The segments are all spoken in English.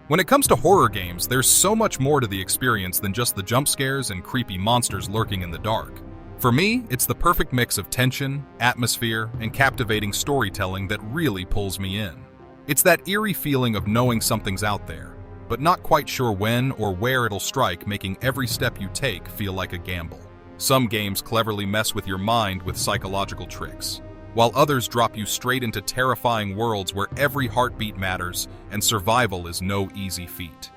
When it comes to horror games, there's so much more to the experience than just the jump scares and creepy monsters lurking in the dark. For me, it's the perfect mix of tension, atmosphere, and captivating storytelling that really pulls me in. It's that eerie feeling of knowing something's out there, but not quite sure when or where it'll strike, making every step you take feel like a gamble. Some games cleverly mess with your mind with psychological tricks, while others drop you straight into terrifying worlds where every heartbeat matters and survival is no easy feat.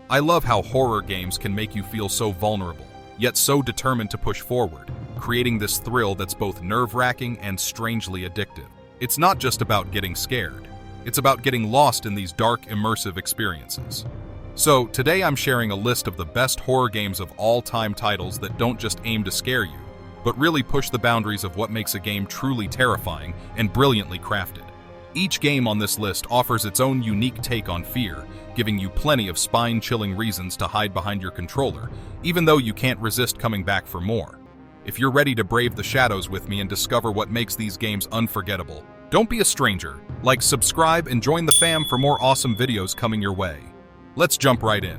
I love how horror games can make you feel so vulnerable, yet so determined to push forward, creating this thrill that's both nerve-wracking and strangely addictive. It's not just about getting scared, it's about getting lost in these dark, immersive experiences. So, today I'm sharing a list of the best horror games of all time, titles that don't just aim to scare you, but really push the boundaries of what makes a game truly terrifying and brilliantly crafted. Each game on this list offers its own unique take on fear, giving you plenty of spine-chilling reasons to hide behind your controller, even though you can't resist coming back for more. If you're ready to brave the shadows with me and discover what makes these games unforgettable, don't be a stranger. Like, subscribe, and join the fam for more awesome videos coming your way. Let's jump right in.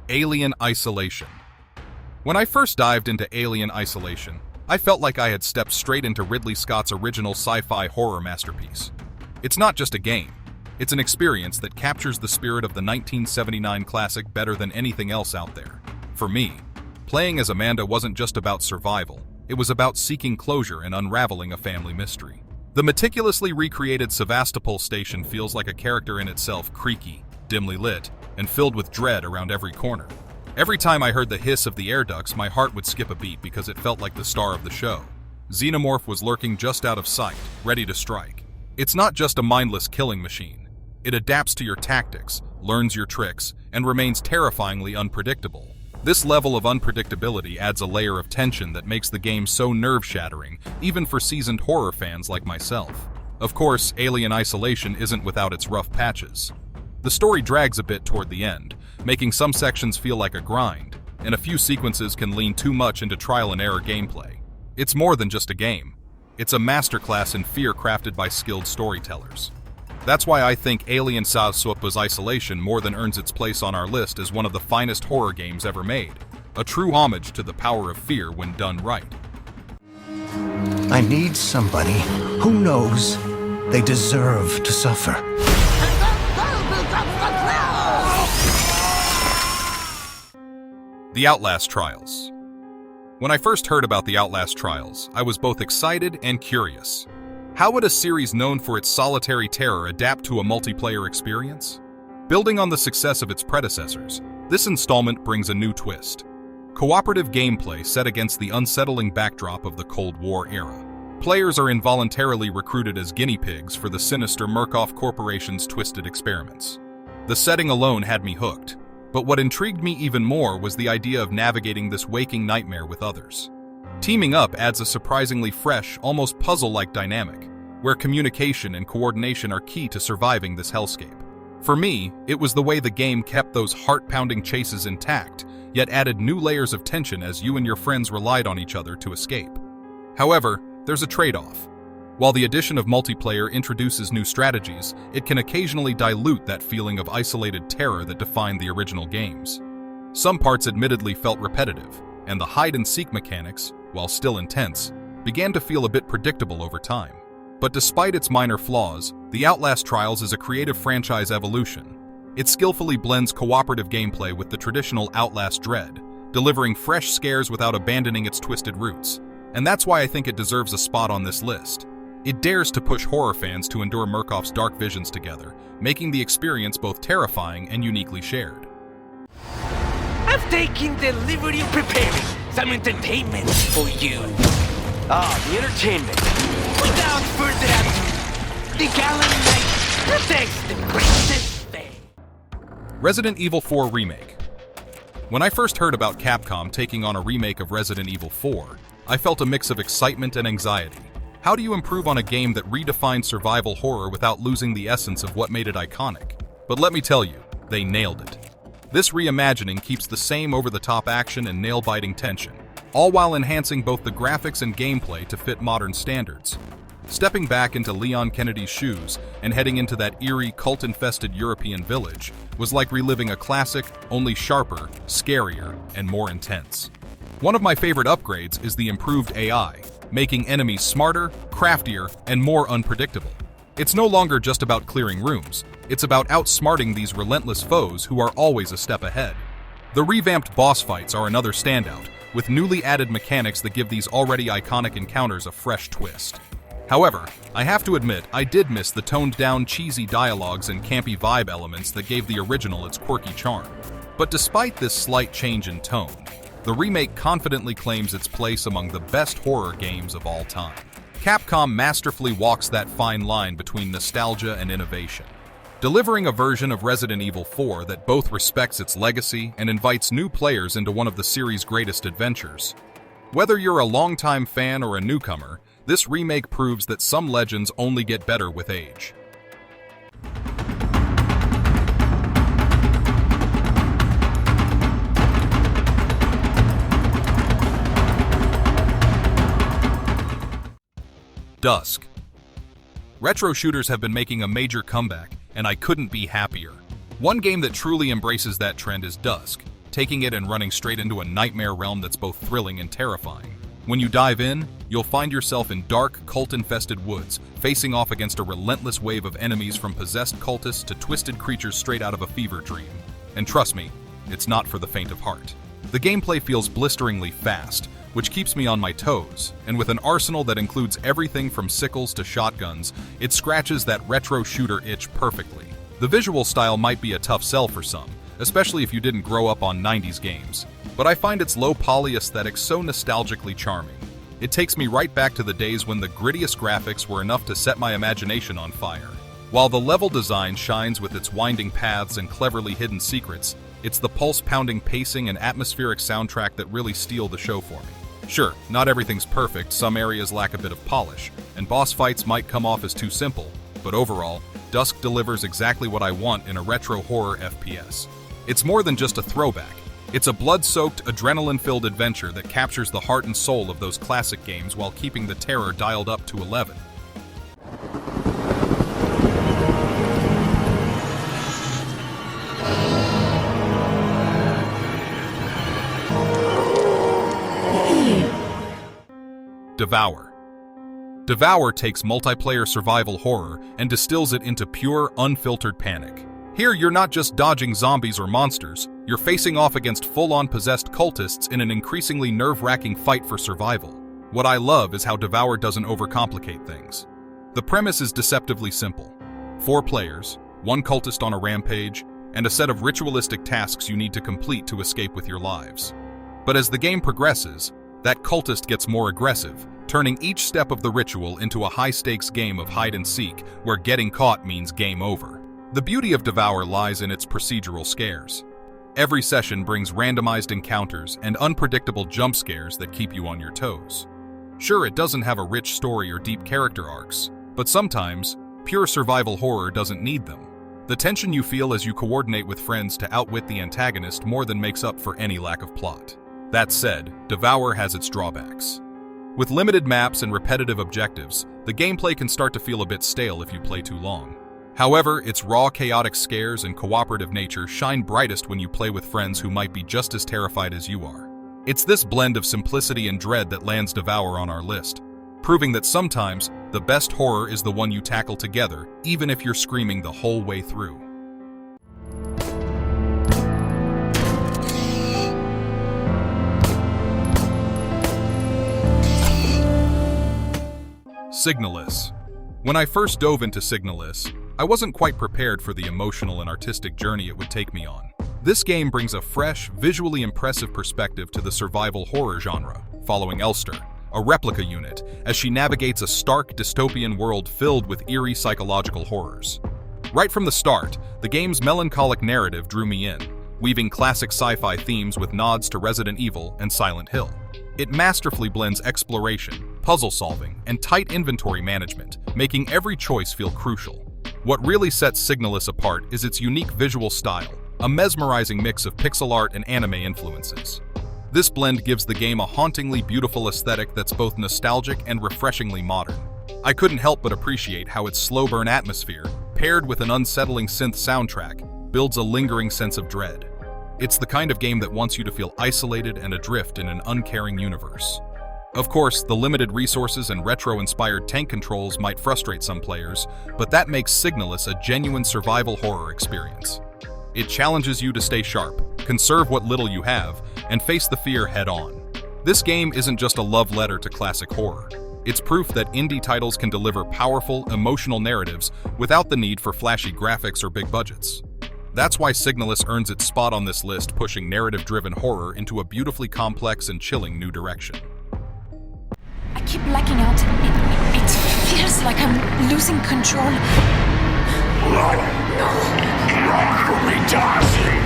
Alien Isolation. When I first dived into Alien Isolation, I felt like I had stepped straight into Ridley Scott's original sci-fi horror masterpiece. It's not just a game, it's an experience that captures the spirit of the 1979 classic better than anything else out there. For me, playing as Amanda wasn't just about survival, it was about seeking closure and unraveling a family mystery. The meticulously recreated Sevastopol station feels like a character in itself, creaky, dimly lit, and filled with dread around every corner. Every time I heard the hiss of the air ducts, my heart would skip a beat because it felt like the star of the show. Xenomorph was lurking just out of sight, ready to strike. It's not just a mindless killing machine. It adapts to your tactics, learns your tricks, and remains terrifyingly unpredictable. This level of unpredictability adds a layer of tension that makes the game so nerve-shattering, even for seasoned horror fans like myself. Of course, Alien Isolation isn't without its rough patches. The story drags a bit toward the end, making some sections feel like a grind, and a few sequences can lean too much into trial-and-error gameplay. It's more than just a game. It's a masterclass in fear crafted by skilled storytellers. That's why I think Alien Isolation more than earns its place on our list as one of the finest horror games ever made, a true homage to the power of fear when done right. I need somebody who knows they deserve to suffer. The Outlast Trials. When I first heard about the Outlast Trials, I was both excited and curious. How would a series known for its solitary terror adapt to a multiplayer experience? Building on the success of its predecessors, this installment brings a new twist. Cooperative gameplay set against the unsettling backdrop of the Cold War era. Players are involuntarily recruited as guinea pigs for the sinister Murkoff Corporation's twisted experiments. The setting alone had me hooked, but what intrigued me even more was the idea of navigating this waking nightmare with others. Teaming up adds a surprisingly fresh, almost puzzle-like dynamic, where communication and coordination are key to surviving this hellscape. For me, it was the way the game kept those heart-pounding chases intact, yet added new layers of tension as you and your friends relied on each other to escape. However, there's a trade-off. While the addition of multiplayer introduces new strategies, it can occasionally dilute that feeling of isolated terror that defined the original games. Some parts admittedly felt repetitive, and the hide-and-seek mechanics, while still intense, began to feel a bit predictable over time. But despite its minor flaws, The Outlast Trials is a creative franchise evolution. It skillfully blends cooperative gameplay with the traditional Outlast dread, delivering fresh scares without abandoning its twisted roots. And that's why I think it deserves a spot on this list. It dares to push horror fans to endure Murkoff's dark visions together, making the experience both terrifying and uniquely shared. I've taken delivery of preparing some entertainment for you. The entertainment. Without further ado, the gallant knight protects the princess Faye. Resident Evil 4 Remake. When I first heard about Capcom taking on a remake of Resident Evil 4, I felt a mix of excitement and anxiety. How do you improve on a game that redefined survival horror without losing the essence of what made it iconic? But let me tell you, they nailed it. This reimagining keeps the same over-the-top action and nail-biting tension, all while enhancing both the graphics and gameplay to fit modern standards. Stepping back into Leon Kennedy's shoes and heading into that eerie, cult-infested European village was like reliving a classic, only sharper, scarier, and more intense. One of my favorite upgrades is the improved AI, making enemies smarter, craftier, and more unpredictable. It's no longer just about clearing rooms, it's about outsmarting these relentless foes who are always a step ahead. The revamped boss fights are another standout, with newly added mechanics that give these already iconic encounters a fresh twist. However, I have to admit I did miss the toned-down, cheesy dialogues and campy vibe elements that gave the original its quirky charm. But despite this slight change in tone, the remake confidently claims its place among the best horror games of all time. Capcom masterfully walks that fine line between nostalgia and innovation, delivering a version of Resident Evil 4 that both respects its legacy and invites new players into one of the series' greatest adventures. Whether you're a longtime fan or a newcomer, this remake proves that some legends only get better with age. Dusk. Retro shooters have been making a major comeback, and I couldn't be happier. One game that truly embraces that trend is Dusk, taking it and running straight into a nightmare realm that's both thrilling and terrifying. When you dive in, you'll find yourself in dark, cult-infested woods, facing off against a relentless wave of enemies from possessed cultists to twisted creatures straight out of a fever dream. And trust me, it's not for the faint of heart. The gameplay feels blisteringly fast, which keeps me on my toes, and with an arsenal that includes everything from sickles to shotguns, it scratches that retro shooter itch perfectly. The visual style might be a tough sell for some, especially if you didn't grow up on 90s games, but I find its low-poly aesthetic so nostalgically charming. It takes me right back to the days when the grittiest graphics were enough to set my imagination on fire. While the level design shines with its winding paths and cleverly hidden secrets, it's the pulse-pounding pacing and atmospheric soundtrack that really steal the show for me. Sure, not everything's perfect, some areas lack a bit of polish, and boss fights might come off as too simple, but overall, Dusk delivers exactly what I want in a retro horror FPS. It's more than just a throwback. It's a blood-soaked, adrenaline-filled adventure that captures the heart and soul of those classic games while keeping the terror dialed up to 11. Devour. Devour takes multiplayer survival horror and distills it into pure, unfiltered panic. Here, you're not just dodging zombies or monsters, you're facing off against full-on possessed cultists in an increasingly nerve-wracking fight for survival. What I love is how Devour doesn't overcomplicate things. The premise is deceptively simple. 4 players, 1 cultist on a rampage, and a set of ritualistic tasks you need to complete to escape with your lives. But as the game progresses, that cultist gets more aggressive, turning each step of the ritual into a high-stakes game of hide-and-seek where getting caught means game over. The beauty of Devour lies in its procedural scares. Every session brings randomized encounters and unpredictable jump scares that keep you on your toes. Sure, it doesn't have a rich story or deep character arcs, but sometimes, pure survival horror doesn't need them. The tension you feel as you coordinate with friends to outwit the antagonist more than makes up for any lack of plot. That said, Devour has its drawbacks. With limited maps and repetitive objectives, the gameplay can start to feel a bit stale if you play too long. However, its raw, chaotic scares and cooperative nature shine brightest when you play with friends who might be just as terrified as you are. It's this blend of simplicity and dread that lands Devour on our list, proving that sometimes the best horror is the one you tackle together, even if you're screaming the whole way through. SIGNALIS. When I first dove into SIGNALIS, I wasn't quite prepared for the emotional and artistic journey it would take me on. This game brings a fresh, visually impressive perspective to the survival horror genre, following Elster, a replica unit, as she navigates a stark, dystopian world filled with eerie psychological horrors. Right from the start, the game's melancholic narrative drew me in, weaving classic sci-fi themes with nods to Resident Evil and Silent Hill. It masterfully blends exploration, puzzle solving, and tight inventory management, making every choice feel crucial. What really sets SIGNALIS apart is its unique visual style, a mesmerizing mix of pixel art and anime influences. This blend gives the game a hauntingly beautiful aesthetic that's both nostalgic and refreshingly modern. I couldn't help but appreciate how its slow-burn atmosphere, paired with an unsettling synth soundtrack, builds a lingering sense of dread. It's the kind of game that wants you to feel isolated and adrift in an uncaring universe. Of course, the limited resources and retro-inspired tank controls might frustrate some players, but that makes SIGNALIS a genuine survival horror experience. It challenges you to stay sharp, conserve what little you have, and face the fear head-on. This game isn't just a love letter to classic horror. It's proof that indie titles can deliver powerful, emotional narratives without the need for flashy graphics or big budgets. That's why SIGNALIS earns its spot on this list, pushing narrative-driven horror into a beautifully complex and chilling new direction. I keep blacking out. It feels like I'm losing control. Run! Run from me, Darcy!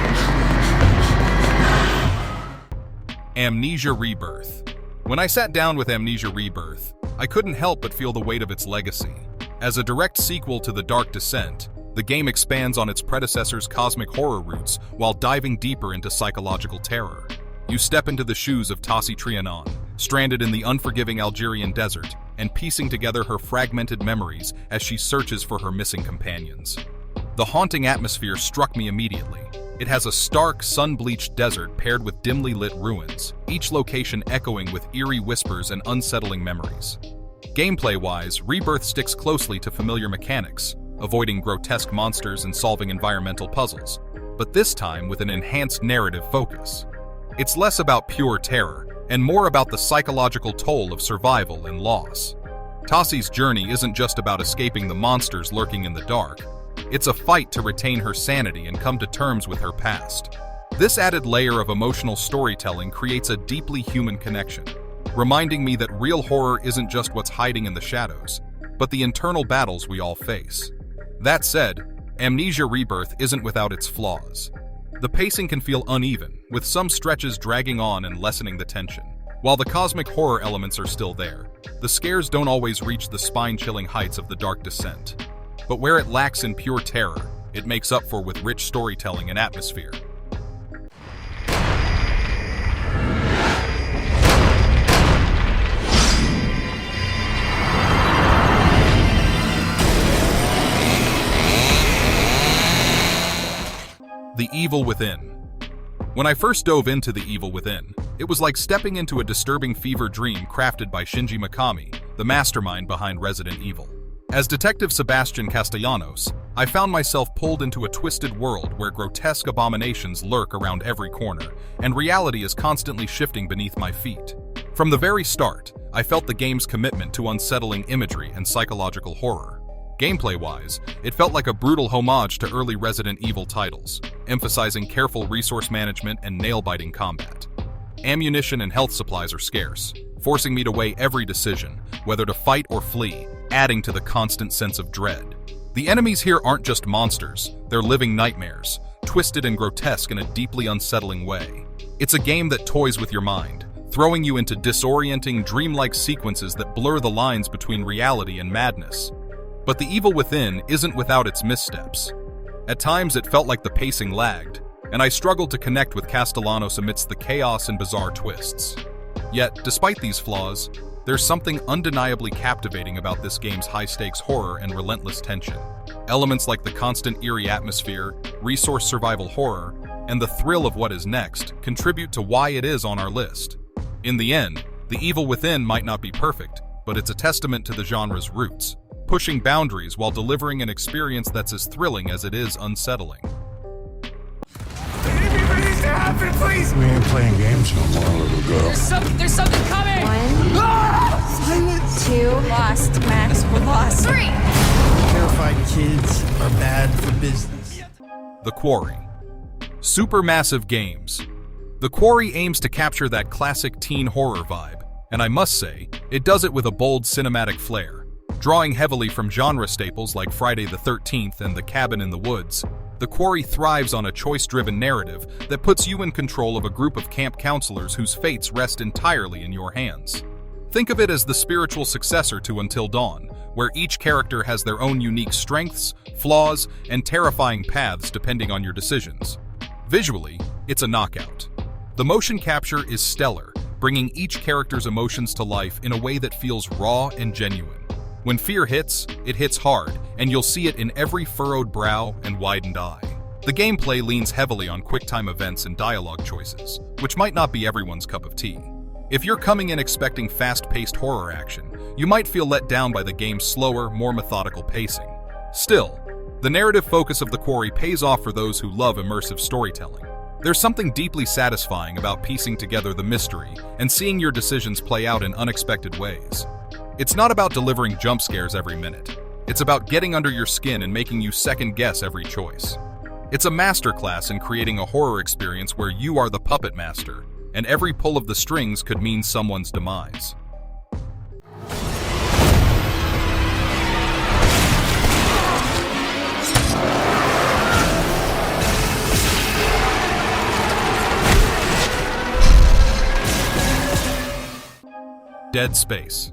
Amnesia Rebirth. When I sat down with Amnesia Rebirth, I couldn't help but feel the weight of its legacy. As a direct sequel to The Dark Descent, the game expands on its predecessor's cosmic horror roots while diving deeper into psychological terror. You step into the shoes of Trininity, stranded in the unforgiving Algerian desert, and piecing together her fragmented memories as she searches for her missing companions. The haunting atmosphere struck me immediately. It has a stark, sun-bleached desert paired with dimly lit ruins, each location echoing with eerie whispers and unsettling memories. Gameplay-wise, Rebirth sticks closely to familiar mechanics, avoiding grotesque monsters and solving environmental puzzles, but this time with an enhanced narrative focus. It's less about pure terror, and more about the psychological toll of survival and loss. Tassi's journey isn't just about escaping the monsters lurking in the dark. It's a fight to retain her sanity and come to terms with her past. This added layer of emotional storytelling creates a deeply human connection, reminding me that real horror isn't just what's hiding in the shadows, but the internal battles we all face. That said, Amnesia Rebirth isn't without its flaws. The pacing can feel uneven, with some stretches dragging on and lessening the tension. While the cosmic horror elements are still there, the scares don't always reach the spine-chilling heights of The Dark Descent. But where it lacks in pure terror, it makes up for with rich storytelling and atmosphere. The Evil Within. When I first dove into The Evil Within, it was like stepping into a disturbing fever dream crafted by Shinji Mikami, the mastermind behind Resident Evil. As Detective Sebastian Castellanos, I found myself pulled into a twisted world where grotesque abominations lurk around every corner, and reality is constantly shifting beneath my feet. From the very start, I felt the game's commitment to unsettling imagery and psychological horror. Gameplay-wise, it felt like a brutal homage to early Resident Evil titles, emphasizing careful resource management and nail-biting combat. Ammunition and health supplies are scarce, forcing me to weigh every decision, whether to fight or flee, adding to the constant sense of dread. The enemies here aren't just monsters, they're living nightmares, twisted and grotesque in a deeply unsettling way. It's a game that toys with your mind, throwing you into disorienting, dreamlike sequences that blur the lines between reality and madness. But The Evil Within isn't without its missteps. At times it felt like the pacing lagged, and I struggled to connect with Castellanos amidst the chaos and bizarre twists. Yet, despite these flaws, there's something undeniably captivating about this game's high-stakes horror and relentless tension. Elements like the constant eerie atmosphere, resource survival horror, and the thrill of what is next contribute to why it is on our list. In the end, The Evil Within might not be perfect, but it's a testament to the genre's roots, pushing boundaries while delivering an experience that's as thrilling as it is unsettling. Please! We ain't playing games no more, little girl. There's something coming! 1, Silence! 2, lost, Max, we're lost. 3! Terrified kids are bad for business. The Quarry. Supermassive games. The Quarry aims to capture that classic teen horror vibe, and I must say, it does it with a bold cinematic flair. Drawing heavily from genre staples like Friday the 13th and The Cabin in the Woods, The Quarry thrives on a choice-driven narrative that puts you in control of a group of camp counselors whose fates rest entirely in your hands. Think of it as the spiritual successor to Until Dawn, where each character has their own unique strengths, flaws, and terrifying paths depending on your decisions. Visually, it's a knockout. The motion capture is stellar, bringing each character's emotions to life in a way that feels raw and genuine. When fear hits, it hits hard, and you'll see it in every furrowed brow and widened eye. The gameplay leans heavily on quick-time events and dialogue choices, which might not be everyone's cup of tea. If you're coming in expecting fast-paced horror action, you might feel let down by the game's slower, more methodical pacing. Still, the narrative focus of the Quarry pays off for those who love immersive storytelling. There's something deeply satisfying about piecing together the mystery and seeing your decisions play out in unexpected ways. It's not about delivering jump scares every minute. It's about getting under your skin and making you second-guess every choice. It's a masterclass in creating a horror experience where you are the puppet master, and every pull of the strings could mean someone's demise. Dead Space.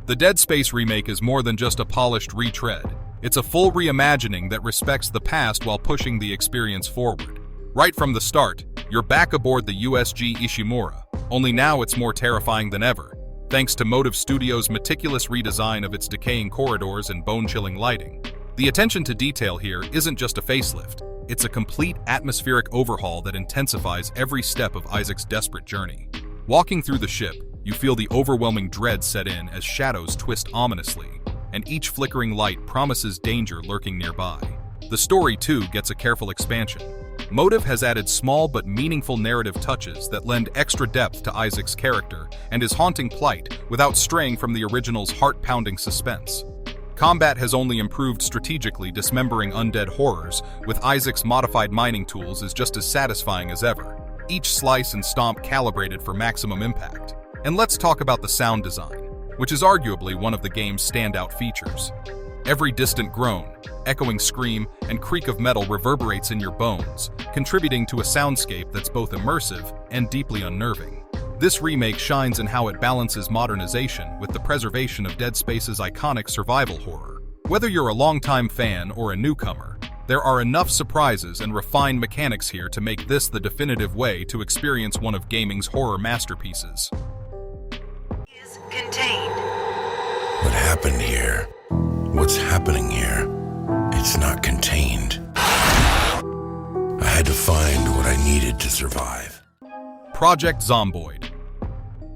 The Dead Space remake is more than just a polished retread. It's a full reimagining that respects the past while pushing the experience forward. Right from the start, you're back aboard the USG Ishimura, only now it's more terrifying than ever, thanks to Motive Studios' meticulous redesign of its decaying corridors and bone-chilling lighting. The attention to detail here isn't just a facelift, it's a complete atmospheric overhaul that intensifies every step of Isaac's desperate journey. Walking through the ship, you feel the overwhelming dread set in as shadows twist ominously, and each flickering light promises danger lurking nearby. The story, too, gets a careful expansion. Motive has added small but meaningful narrative touches that lend extra depth to Isaac's character and his haunting plight without straying from the original's heart-pounding suspense. Combat has only improved strategically, dismembering undead horrors with Isaac's modified mining tools is just as satisfying as ever, each slice and stomp calibrated for maximum impact. And let's talk about the sound design, which is arguably one of the game's standout features. Every distant groan, echoing scream, and creak of metal reverberates in your bones, contributing to a soundscape that's both immersive and deeply unnerving. This remake shines in how it balances modernization with the preservation of Dead Space's iconic survival horror. Whether you're a longtime fan or a newcomer, there are enough surprises and refined mechanics here to make this the definitive way to experience one of gaming's horror masterpieces. Contained. What happened here? What's happening here? It's not contained. I had to find what I needed to survive. Project Zomboid.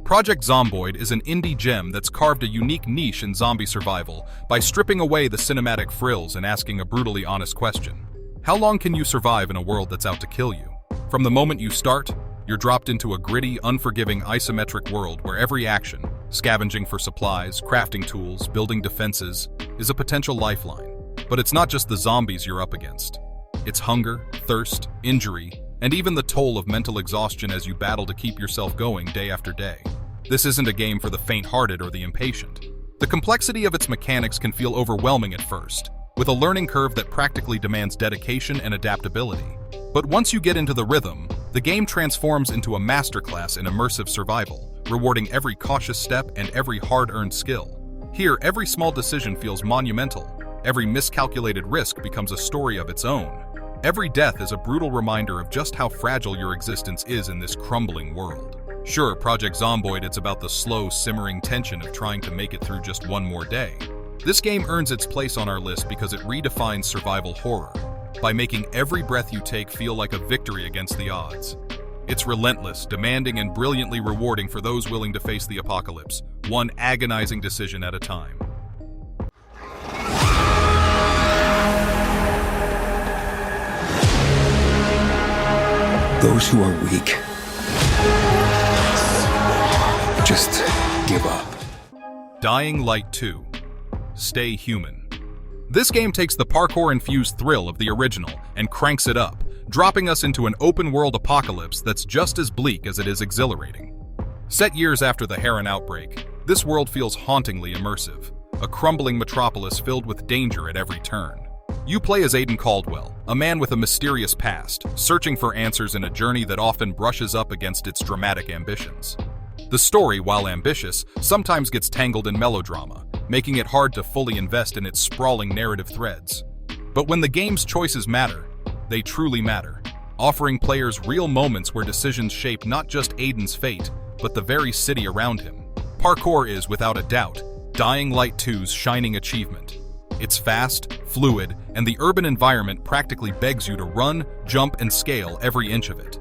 Project Zomboid is an indie gem that's carved a unique niche in zombie survival by stripping away the cinematic frills and asking a brutally honest question. How long can you survive in a world that's out to kill you? From the moment you start, you're dropped into a gritty, unforgiving, isometric world where every action, scavenging for supplies, crafting tools, building defenses, is a potential lifeline. But it's not just the zombies you're up against. It's hunger, thirst, injury, and even the toll of mental exhaustion as you battle to keep yourself going day after day. This isn't a game for the faint-hearted or the impatient. The complexity of its mechanics can feel overwhelming at first, with a learning curve that practically demands dedication and adaptability. But once you get into the rhythm, the game transforms into a masterclass in immersive survival, rewarding every cautious step and every hard-earned skill. Here, every small decision feels monumental. Every miscalculated risk becomes a story of its own. Every death is a brutal reminder of just how fragile your existence is in this crumbling world. Sure, Project Zomboid, it's about the slow, simmering tension of trying to make it through just one more day. This game earns its place on our list because it redefines survival horror, by making every breath you take feel like a victory against the odds. It's relentless, demanding, and brilliantly rewarding for those willing to face the apocalypse, one agonizing decision at a time. Those who are weak just give up. Dying Light 2. Stay Human. This game takes the parkour-infused thrill of the original and cranks it up, dropping us into an open-world apocalypse that's just as bleak as it is exhilarating. Set years after the Heron outbreak, this world feels hauntingly immersive, a crumbling metropolis filled with danger at every turn. You play as Aiden Caldwell, a man with a mysterious past, searching for answers in a journey that often brushes up against its dramatic ambitions. The story, while ambitious, sometimes gets tangled in melodrama, making it hard to fully invest in its sprawling narrative threads. But when the game's choices matter, they truly matter, offering players real moments where decisions shape not just Aiden's fate, but the very city around him. Parkour is, without a doubt, Dying Light 2's shining achievement. It's fast, fluid, and the urban environment practically begs you to run, jump, and scale every inch of it.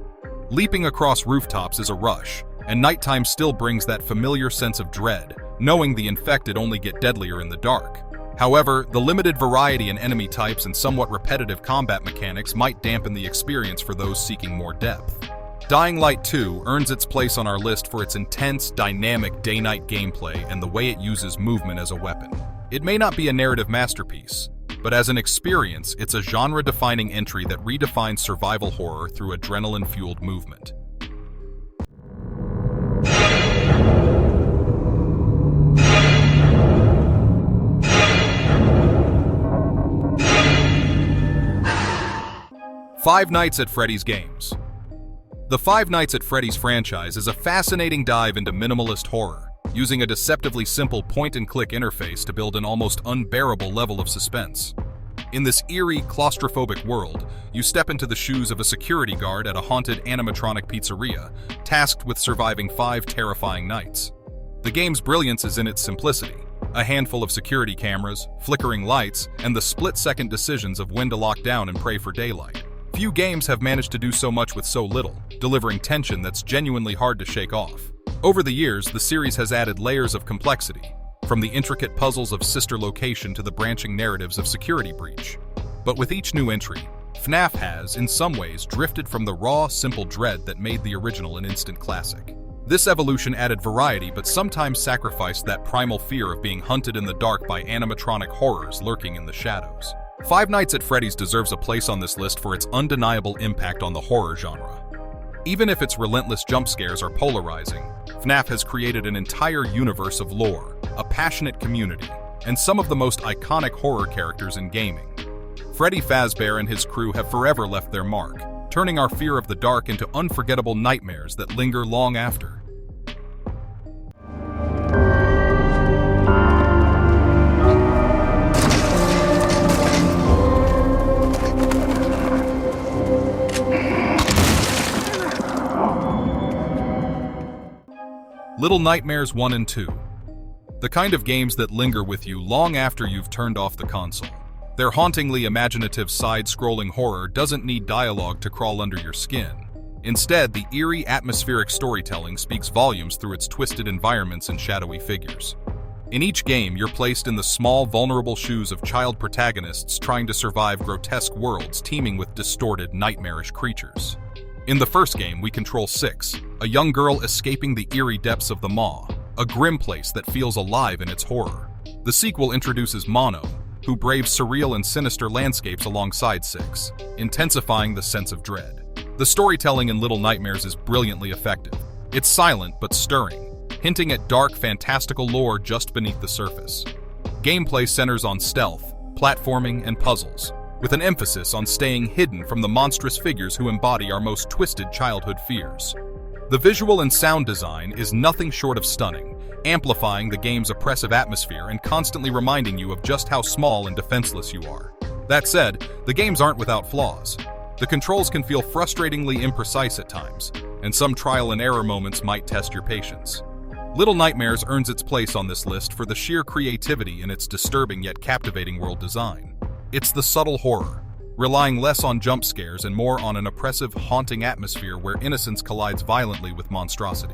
Leaping across rooftops is a rush, and nighttime still brings that familiar sense of dread, knowing the infected only get deadlier in the dark. However, the limited variety in enemy types and somewhat repetitive combat mechanics might dampen the experience for those seeking more depth. Dying Light 2 earns its place on our list for its intense, dynamic day-night gameplay and the way it uses movement as a weapon. It may not be a narrative masterpiece, but as an experience, it's a genre-defining entry that redefines survival horror through adrenaline-fueled movement. Five Nights at Freddy's games. The Five Nights at Freddy's franchise is a fascinating dive into minimalist horror, using a deceptively simple point-and-click interface to build an almost unbearable level of suspense. In this eerie, claustrophobic world, you step into the shoes of a security guard at a haunted animatronic pizzeria, tasked with surviving 5 terrifying nights. The game's brilliance is in its simplicity: a handful of security cameras, flickering lights, and the split-second decisions of when to lock down and pray for daylight. Few games have managed to do so much with so little, delivering tension that's genuinely hard to shake off. Over the years, the series has added layers of complexity, from the intricate puzzles of Sister Location to the branching narratives of Security Breach. But with each new entry, FNAF has, in some ways, drifted from the raw, simple dread that made the original an instant classic. This evolution added variety but sometimes sacrificed that primal fear of being hunted in the dark by animatronic horrors lurking in the shadows. Five Nights at Freddy's deserves a place on this list for its undeniable impact on the horror genre. Even if its relentless jump scares are polarizing, FNAF has created an entire universe of lore, a passionate community, and some of the most iconic horror characters in gaming. Freddy Fazbear and his crew have forever left their mark, turning our fear of the dark into unforgettable nightmares that linger long after. Little Nightmares 1 and 2. The kind of games that linger with you long after you've turned off the console. Their hauntingly imaginative side-scrolling horror doesn't need dialogue to crawl under your skin. Instead, the eerie, atmospheric storytelling speaks volumes through its twisted environments and shadowy figures. In each game, you're placed in the small, vulnerable shoes of child protagonists trying to survive grotesque worlds teeming with distorted, nightmarish creatures. In the first game, we control Six, a young girl escaping the eerie depths of the Maw, a grim place that feels alive in its horror. The sequel introduces Mono, who braves surreal and sinister landscapes alongside Six, intensifying the sense of dread. The storytelling in Little Nightmares is brilliantly effective. It's silent but stirring, hinting at dark, fantastical lore just beneath the surface. Gameplay centers on stealth, platforming, and puzzles, with an emphasis on staying hidden from the monstrous figures who embody our most twisted childhood fears. The visual and sound design is nothing short of stunning, amplifying the game's oppressive atmosphere and constantly reminding you of just how small and defenseless you are. That said, the games aren't without flaws. The controls can feel frustratingly imprecise at times, and some trial and error moments might test your patience. Little Nightmares earns its place on this list for the sheer creativity in its disturbing yet captivating world design. It's the subtle horror, relying less on jump scares and more on an oppressive, haunting atmosphere where innocence collides violently with monstrosity.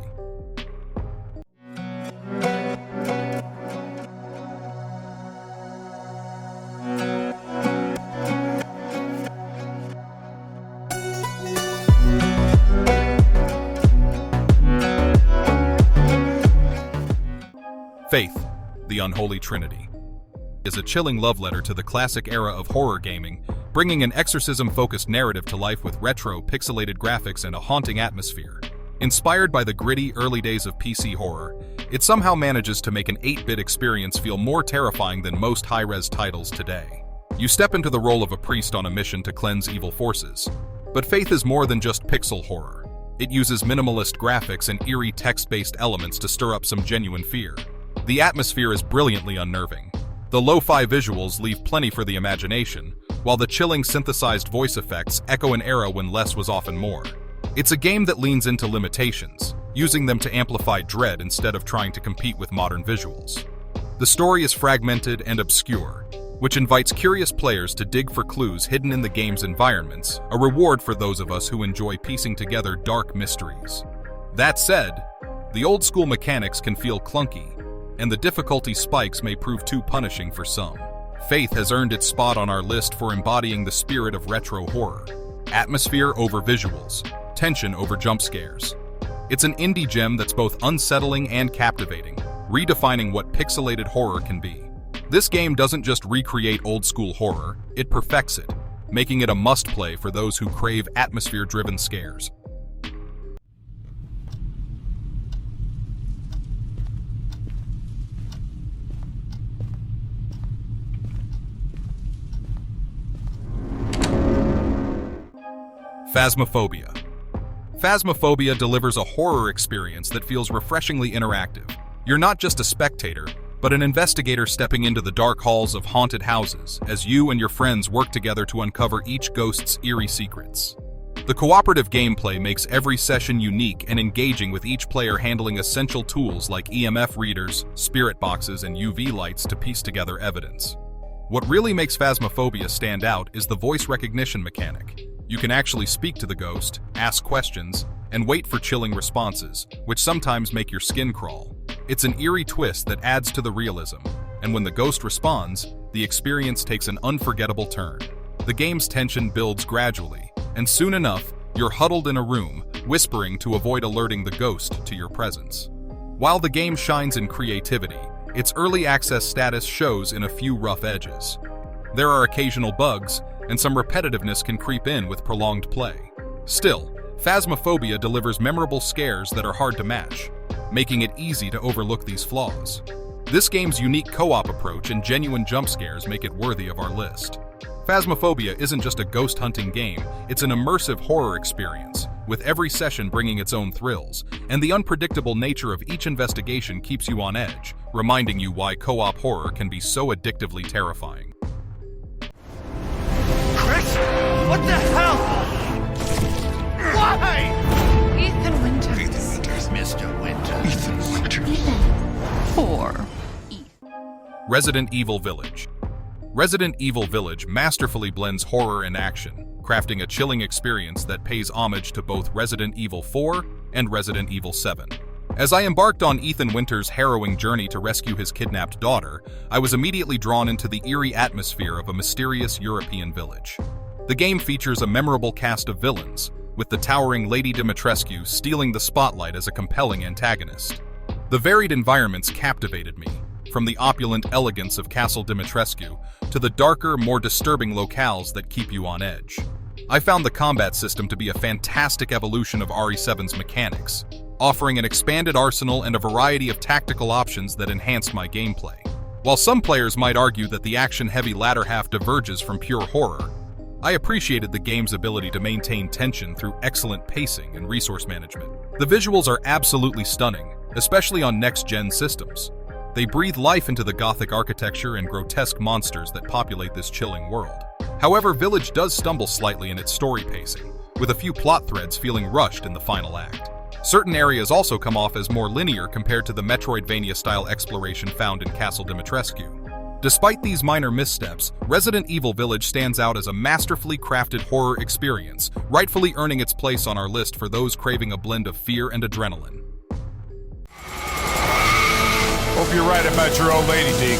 Faith, the Unholy Trinity, is a chilling love letter to the classic era of horror gaming, bringing an exorcism-focused narrative to life with retro, pixelated graphics and a haunting atmosphere. Inspired by the gritty early days of PC horror, it somehow manages to make an 8-bit experience feel more terrifying than most high-res titles today. You step into the role of a priest on a mission to cleanse evil forces. But Faith is more than just pixel horror. It uses minimalist graphics and eerie text-based elements to stir up some genuine fear. The atmosphere is brilliantly unnerving. The lo-fi visuals leave plenty for the imagination, while the chilling synthesized voice effects echo an era when less was often more. It's a game that leans into limitations, using them to amplify dread instead of trying to compete with modern visuals. The story is fragmented and obscure, which invites curious players to dig for clues hidden in the game's environments, a reward for those of us who enjoy piecing together dark mysteries. That said, the old-school mechanics can feel clunky, and the difficulty spikes may prove too punishing for some. Faith has earned its spot on our list for embodying the spirit of retro horror. Atmosphere over visuals, tension over jump scares. It's an indie gem that's both unsettling and captivating, redefining what pixelated horror can be. This game doesn't just recreate old-school horror, it perfects it, making it a must-play for those who crave atmosphere-driven scares. Phasmophobia. Phasmophobia delivers a horror experience that feels refreshingly interactive. You're not just a spectator, but an investigator stepping into the dark halls of haunted houses as you and your friends work together to uncover each ghost's eerie secrets. The cooperative gameplay makes every session unique and engaging, with each player handling essential tools like EMF readers, spirit boxes, and UV lights to piece together evidence. What really makes Phasmophobia stand out is the voice recognition mechanic. You can actually speak to the ghost, ask questions, and wait for chilling responses, which sometimes make your skin crawl. It's an eerie twist that adds to the realism, and when the ghost responds, the experience takes an unforgettable turn. The game's tension builds gradually, and soon enough, you're huddled in a room, whispering to avoid alerting the ghost to your presence. While the game shines in creativity, its early access status shows in a few rough edges. There are occasional bugs, and some repetitiveness can creep in with prolonged play. Still, Phasmophobia delivers memorable scares that are hard to match, making it easy to overlook these flaws. This game's unique co-op approach and genuine jump scares make it worthy of our list. Phasmophobia isn't just a ghost hunting game, it's an immersive horror experience, with every session bringing its own thrills, and the unpredictable nature of each investigation keeps you on edge, reminding you why co-op horror can be so addictively terrifying. Chris? What the hell? Why? Ethan Winters. Ethan Winters. Mr. Winter. Ethan Winters. Ethan. Poor Ethan. Resident Evil Village. Resident Evil Village masterfully blends horror and action, crafting a chilling experience that pays homage to both Resident Evil 4 and Resident Evil 7. As I embarked on Ethan Winters' harrowing journey to rescue his kidnapped daughter, I was immediately drawn into the eerie atmosphere of a mysterious European village. The game features a memorable cast of villains, with the towering Lady Dimitrescu stealing the spotlight as a compelling antagonist. The varied environments captivated me, from the opulent elegance of Castle Dimitrescu to the darker, more disturbing locales that keep you on edge. I found the combat system to be a fantastic evolution of RE7's mechanics, offering an expanded arsenal and a variety of tactical options that enhanced my gameplay. While some players might argue that the action-heavy latter half diverges from pure horror, I appreciated the game's ability to maintain tension through excellent pacing and resource management. The visuals are absolutely stunning, especially on next-gen systems. They breathe life into the gothic architecture and grotesque monsters that populate this chilling world. However, Village does stumble slightly in its story pacing, with a few plot threads feeling rushed in the final act. Certain areas also come off as more linear compared to the Metroidvania-style exploration found in Castle Dimitrescu. Despite these minor missteps, Resident Evil Village stands out as a masterfully crafted horror experience, rightfully earning its place on our list for those craving a blend of fear and adrenaline. Hope you're right about your old lady, Deke.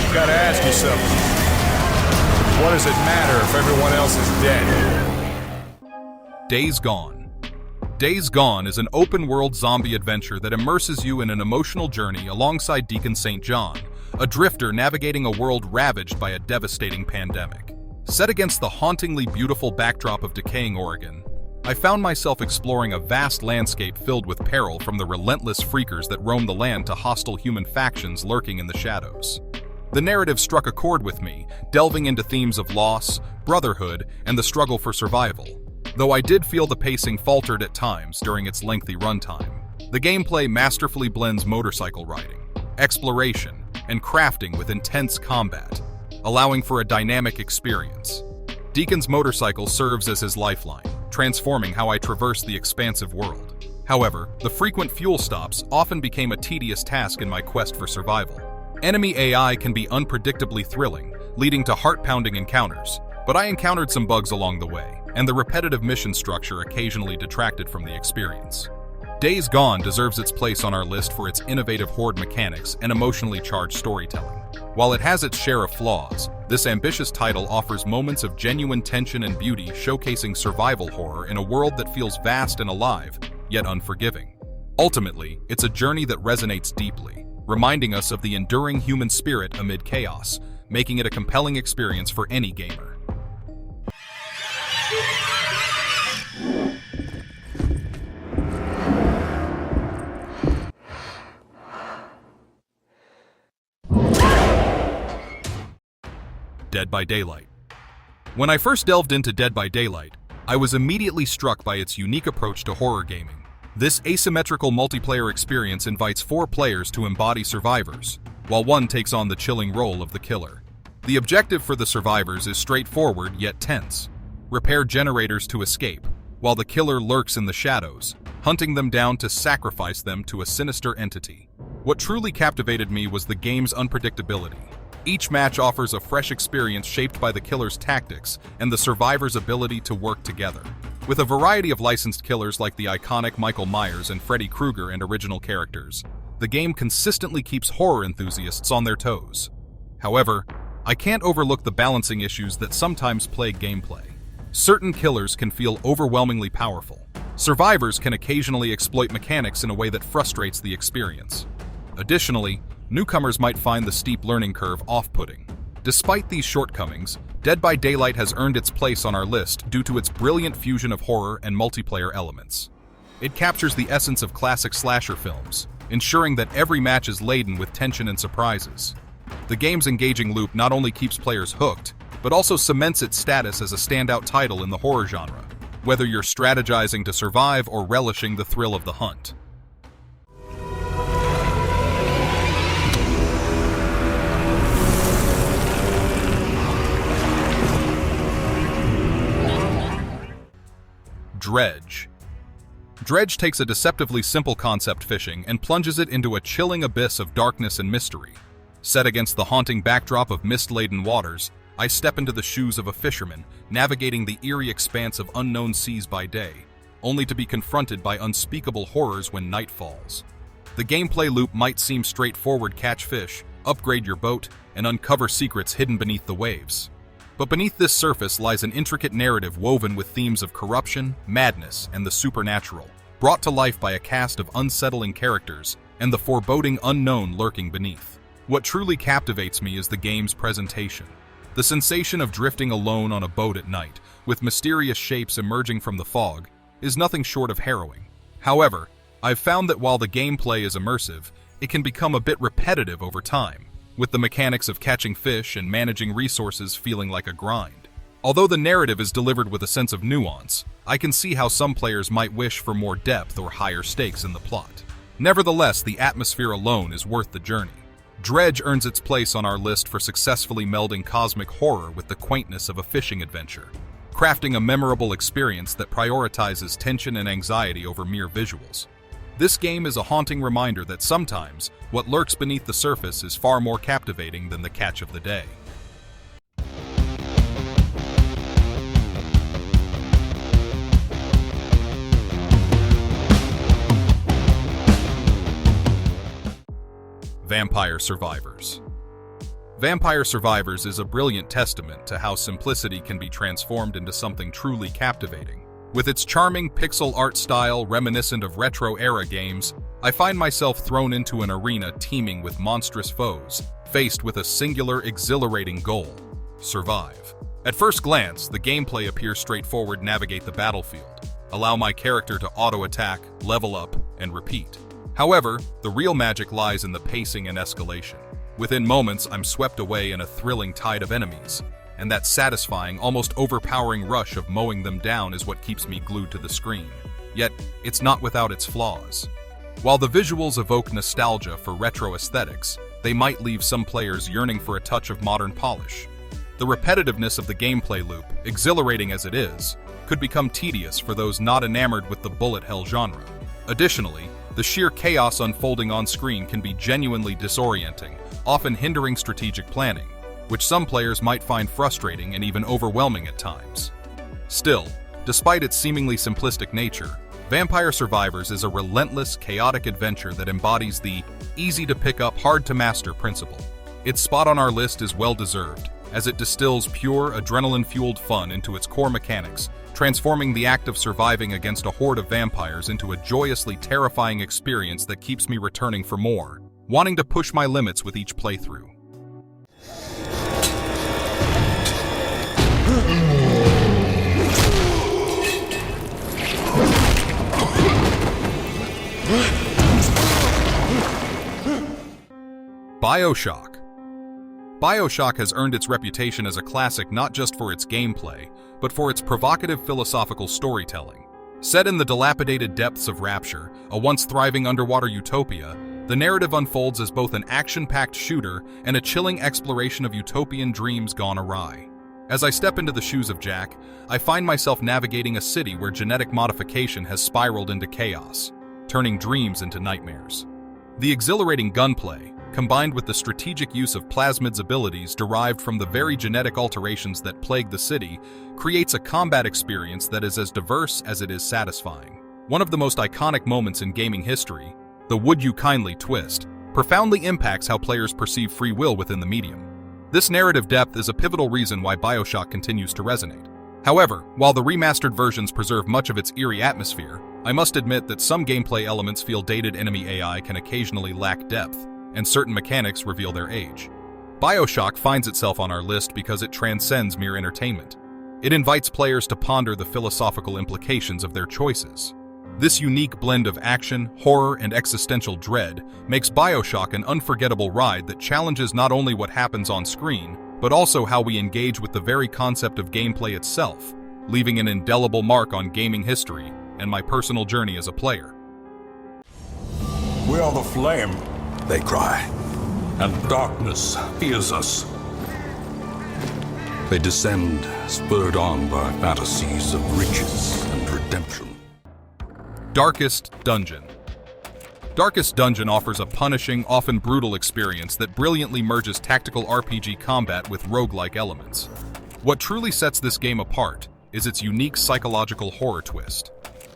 You gotta ask yourself, what does it matter if everyone else is dead? Days Gone. Days Gone is an open-world zombie adventure that immerses you in an emotional journey alongside Deacon St. John, a drifter navigating a world ravaged by a devastating pandemic. Set against the hauntingly beautiful backdrop of decaying Oregon, I found myself exploring a vast landscape filled with peril, from the relentless freakers that roam the land to hostile human factions lurking in the shadows. The narrative struck a chord with me, delving into themes of loss, brotherhood, and the struggle for survival. Though I did feel the pacing faltered at times during its lengthy runtime, the gameplay masterfully blends motorcycle riding, exploration, and crafting with intense combat, allowing for a dynamic experience. Deacon's motorcycle serves as his lifeline, transforming how I traverse the expansive world. However, the frequent fuel stops often became a tedious task in my quest for survival. Enemy AI can be unpredictably thrilling, leading to heart-pounding encounters, but I encountered some bugs along the way, and the repetitive mission structure occasionally detracted from the experience. Days Gone deserves its place on our list for its innovative horde mechanics and emotionally charged storytelling. While it has its share of flaws, this ambitious title offers moments of genuine tension and beauty, showcasing survival horror in a world that feels vast and alive, yet unforgiving. Ultimately, it's a journey that resonates deeply, reminding us of the enduring human spirit amid chaos, making it a compelling experience for any gamer. Dead by Daylight. When I first delved into Dead by Daylight, I was immediately struck by its unique approach to horror gaming. This asymmetrical multiplayer experience invites 4 players to embody survivors, while one takes on the chilling role of the killer. The objective for the survivors is straightforward yet tense: repair generators to escape, while the killer lurks in the shadows, hunting them down to sacrifice them to a sinister entity. What truly captivated me was the game's unpredictability. Each match offers a fresh experience shaped by the killer's tactics and the survivor's ability to work together. With a variety of licensed killers like the iconic Michael Myers and Freddy Krueger and original characters, the game consistently keeps horror enthusiasts on their toes. However, I can't overlook the balancing issues that sometimes plague gameplay. Certain killers can feel overwhelmingly powerful. Survivors can occasionally exploit mechanics in a way that frustrates the experience. Additionally, newcomers might find the steep learning curve off-putting. Despite these shortcomings, Dead by Daylight has earned its place on our list due to its brilliant fusion of horror and multiplayer elements. It captures the essence of classic slasher films, ensuring that every match is laden with tension and surprises. The game's engaging loop not only keeps players hooked, but also cements its status as a standout title in the horror genre, whether you're strategizing to survive or relishing the thrill of the hunt. Dredge. Dredge takes a deceptively simple concept, fishing, and plunges it into a chilling abyss of darkness and mystery. Set against the haunting backdrop of mist-laden waters, I step into the shoes of a fisherman, navigating the eerie expanse of unknown seas by day, only to be confronted by unspeakable horrors when night falls. The gameplay loop might seem straightforward: catch fish, upgrade your boat, and uncover secrets hidden beneath the waves. But beneath this surface lies an intricate narrative woven with themes of corruption, madness, and the supernatural, brought to life by a cast of unsettling characters and the foreboding unknown lurking beneath. What truly captivates me is the game's presentation. The sensation of drifting alone on a boat at night, with mysterious shapes emerging from the fog, is nothing short of harrowing. However, I've found that while the gameplay is immersive, it can become a bit repetitive over time, with the mechanics of catching fish and managing resources feeling like a grind. Although the narrative is delivered with a sense of nuance, I can see how some players might wish for more depth or higher stakes in the plot. Nevertheless, the atmosphere alone is worth the journey. Dredge earns its place on our list for successfully melding cosmic horror with the quaintness of a fishing adventure, crafting a memorable experience that prioritizes tension and anxiety over mere visuals. This game is a haunting reminder that sometimes what lurks beneath the surface is far more captivating than the catch of the day. Vampire Survivors. Vampire Survivors is a brilliant testament to how simplicity can be transformed into something truly captivating. With its charming pixel art style reminiscent of retro-era games, I find myself thrown into an arena teeming with monstrous foes, faced with a singular, exhilarating goal: survive. At first glance, the gameplay appears straightforward: navigate the battlefield. allow my character to auto-attack, level up, and repeat. However, the real magic lies in the pacing and escalation. Within moments, I'm swept away in a thrilling tide of enemies, and that satisfying, almost overpowering rush of mowing them down is what keeps me glued to the screen. Yet, it's not without its flaws. While the visuals evoke nostalgia for retro aesthetics, they might leave some players yearning for a touch of modern polish. The repetitiveness of the gameplay loop, exhilarating as it is, could become tedious for those not enamored with the bullet hell genre. Additionally, the sheer chaos unfolding on screen can be genuinely disorienting, often hindering strategic planning, which some players might find frustrating and even overwhelming at times. Still, despite its seemingly simplistic nature, Vampire Survivors is a relentless, chaotic adventure that embodies the easy-to-pick-up, hard-to-master principle. Its spot on our list is well-deserved, as it distills pure, adrenaline-fueled fun into its core mechanics, transforming the act of surviving against a horde of vampires into a joyously terrifying experience that keeps me returning for more, wanting to push my limits with each playthrough. Bioshock. Bioshock has earned its reputation as a classic not just for its gameplay, but for its provocative philosophical storytelling. Set in the dilapidated depths of Rapture, a once thriving underwater utopia, the narrative unfolds as both an action-packed shooter and a chilling exploration of utopian dreams gone awry. As I step into the shoes of Jack, I find myself navigating a city where genetic modification has spiraled into chaos, turning dreams into nightmares. The exhilarating gunplay, combined with the strategic use of plasmid's abilities derived from the very genetic alterations that plague the city, creates a combat experience that is as diverse as it is satisfying. One of the most iconic moments in gaming history, the "would you kindly" twist, profoundly impacts how players perceive free will within the medium. This narrative depth is a pivotal reason why Bioshock continues to resonate. However, while the remastered versions preserve much of its eerie atmosphere, I must admit that some gameplay elements feel dated. Enemy AI can occasionally lack depth, and certain mechanics reveal their age. Bioshock finds itself on our list because it transcends mere entertainment. It invites players to ponder the philosophical implications of their choices. This unique blend of action, horror, and existential dread makes Bioshock an unforgettable ride that challenges not only what happens on screen, but also how we engage with the very concept of gameplay itself, leaving an indelible mark on gaming history and my personal journey as a player. We are the flame, They cry. and darkness fears us. They descend, spurred on by fantasies of riches and redemption. Darkest Dungeon. Darkest Dungeon offers a punishing, often brutal experience that brilliantly merges tactical RPG combat with roguelike elements. What truly sets this game apart is its unique psychological horror twist.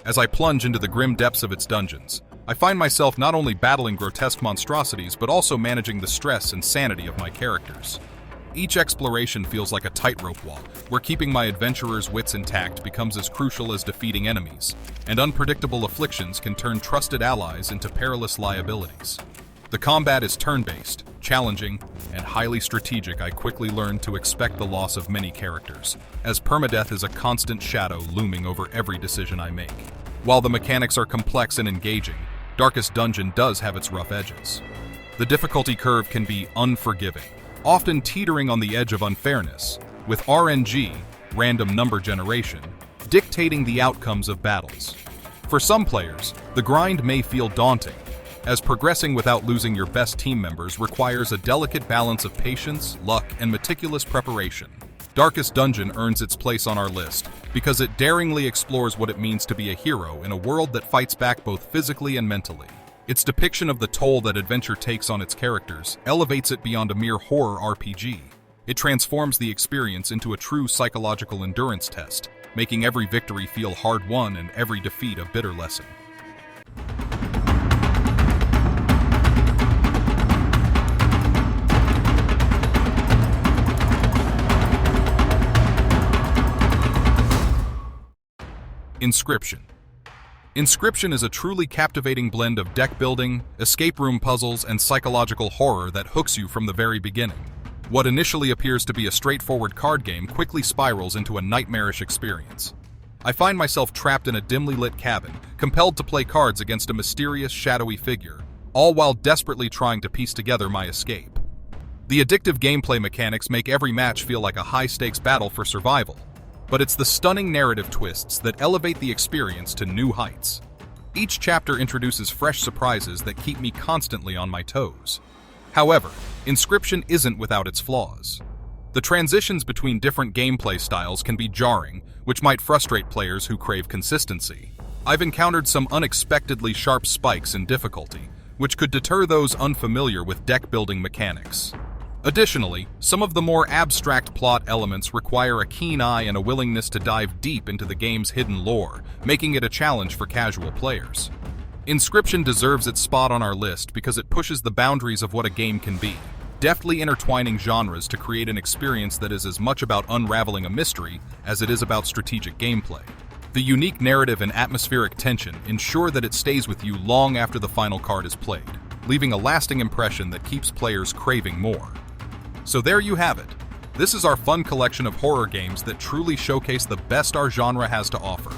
As I plunge into the grim depths of its dungeons, I find myself not only battling grotesque monstrosities but also managing the stress and sanity of my characters. Each exploration feels like a tightrope walk, where keeping my adventurer's wits intact becomes as crucial as defeating enemies, and unpredictable afflictions can turn trusted allies into perilous liabilities. The combat is turn-based, challenging, and highly strategic. I quickly learned to expect the loss of many characters, as permadeath is a constant shadow looming over every decision I make. While the mechanics are complex and engaging, Darkest Dungeon does have its rough edges. The difficulty curve can be unforgiving, often teetering on the edge of unfairness, with RNG, random number generation, dictating the outcomes of battles. For some players, the grind may feel daunting, as progressing without losing your best team members requires a delicate balance of patience, luck, and meticulous preparation. Darkest Dungeon earns its place on our list because it daringly explores what it means to be a hero in a world that fights back both physically and mentally. Its depiction of the toll that adventure takes on its characters elevates it beyond a mere horror RPG. It transforms the experience into a true psychological endurance test, making every victory feel hard-won and every defeat a bitter lesson. Inscryption. Inscryption is a truly captivating blend of deck building, escape room puzzles, and psychological horror that hooks you from the very beginning. What initially appears to be a straightforward card game quickly spirals into a nightmarish experience. I find myself trapped in a dimly lit cabin, compelled to play cards against a mysterious, shadowy figure, all while desperately trying to piece together my escape. The addictive gameplay mechanics make every match feel like a high-stakes battle for survival, but it's the stunning narrative twists that elevate the experience to new heights. Each chapter introduces fresh surprises that keep me constantly on my toes. However, Inscryption isn't without its flaws. The transitions between different gameplay styles can be jarring, which might frustrate players who crave consistency. I've encountered some unexpectedly sharp spikes in difficulty, which could deter those unfamiliar with deck-building mechanics. Additionally, some of the more abstract plot elements require a keen eye and a willingness to dive deep into the game's hidden lore, making it a challenge for casual players. Inscryption deserves its spot on our list because it pushes the boundaries of what a game can be, deftly intertwining genres to create an experience that is as much about unraveling a mystery as it is about strategic gameplay. The unique narrative and atmospheric tension ensure that it stays with you long after the final card is played, leaving a lasting impression that keeps players craving more. So there you have it. This is our fun collection of horror games that truly showcase the best our genre has to offer.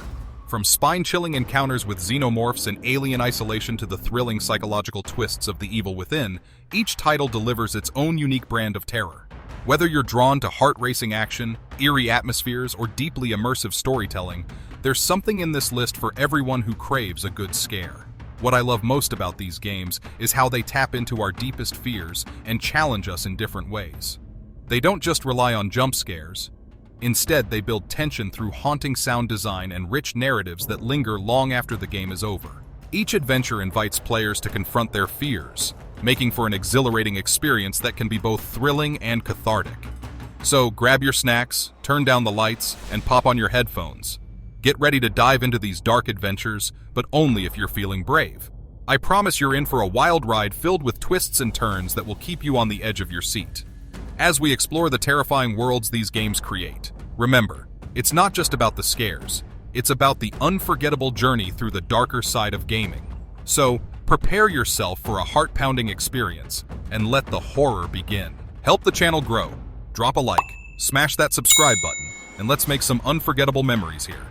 From spine-chilling encounters with xenomorphs and alien isolation to the thrilling psychological twists of the evil within, each title delivers its own unique brand of terror. Whether you're drawn to heart-racing action, eerie atmospheres, or deeply immersive storytelling, there's something in this list for everyone who craves a good scare. What I love most about these games is how they tap into our deepest fears and challenge us in different ways. They don't just rely on jump scares. Instead, they build tension through haunting sound design and rich narratives that linger long after the game is over. Each adventure invites players to confront their fears, making for an exhilarating experience that can be both thrilling and cathartic. So grab your snacks, turn down the lights, and pop on your headphones. Get ready to dive into these dark adventures, but only if you're feeling brave. I promise you're in for a wild ride filled with twists and turns that will keep you on the edge of your seat. As we explore the terrifying worlds these games create, remember, it's not just about the scares, it's about the unforgettable journey through the darker side of gaming. So, prepare yourself for a heart-pounding experience, and let the horror begin. Help the channel grow, drop a like, smash that subscribe button, and let's make some unforgettable memories here.